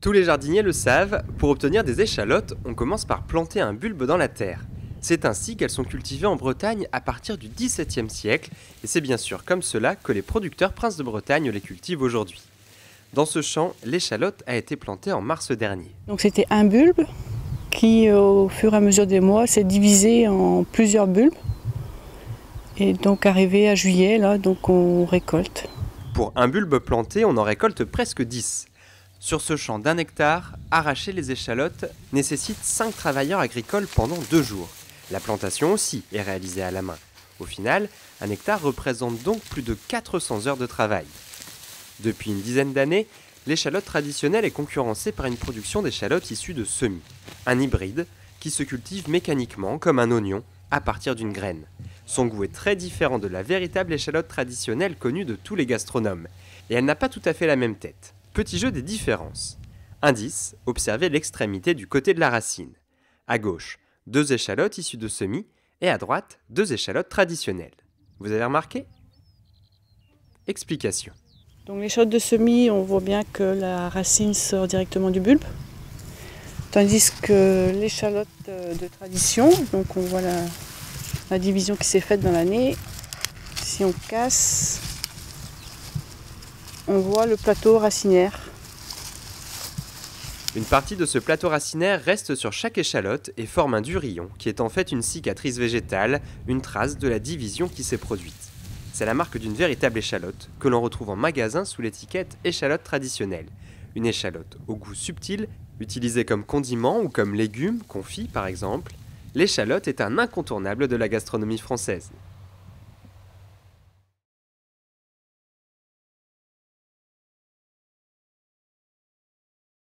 Tous les jardiniers le savent, pour obtenir des échalotes, on commence par planter un bulbe dans la terre. C'est ainsi qu'elles sont cultivées en Bretagne à partir du XVIIe siècle, et c'est bien sûr comme cela que les producteurs princes de Bretagne les cultivent aujourd'hui. Dans ce champ, l'échalote a été plantée en mars dernier. Donc c'était un bulbe qui, au fur et à mesure des mois, s'est divisé en plusieurs bulbes. Et donc arrivé à juillet, là, donc on récolte. Pour un bulbe planté, on en récolte presque 10. Sur ce champ d'1 hectare, arracher les échalotes nécessite 5 travailleurs agricoles pendant 2 jours. La plantation aussi est réalisée à la main. Au final, 1 hectare représente donc plus de 400 heures de travail. Depuis une dizaine d'années, l'échalote traditionnelle est concurrencée par une production d'échalotes issues de semis, un hybride qui se cultive mécaniquement comme un oignon à partir d'une graine. Son goût est très différent de la véritable échalote traditionnelle connue de tous les gastronomes, et elle n'a pas tout à fait la même tête. Petit jeu des différences. Indice, observez l'extrémité du côté de la racine. À gauche, 2 échalotes issues de semis, et à droite, 2 échalotes traditionnelles. Vous avez remarqué ? Explication. Donc l'échalote de semis, on voit bien que la racine sort directement du bulbe. Tandis que l'échalote de tradition, donc on voit la division qui s'est faite dans l'année. Si on casse, on voit le plateau racinaire. Une partie de ce plateau racinaire reste sur chaque échalote et forme un durillon, qui est en fait une cicatrice végétale, une trace de la division qui s'est produite. C'est la marque d'une véritable échalote, que l'on retrouve en magasin sous l'étiquette échalote traditionnelle. Une échalote au goût subtil, utilisée comme condiment ou comme légume, confit par exemple. L'échalote est un incontournable de la gastronomie française.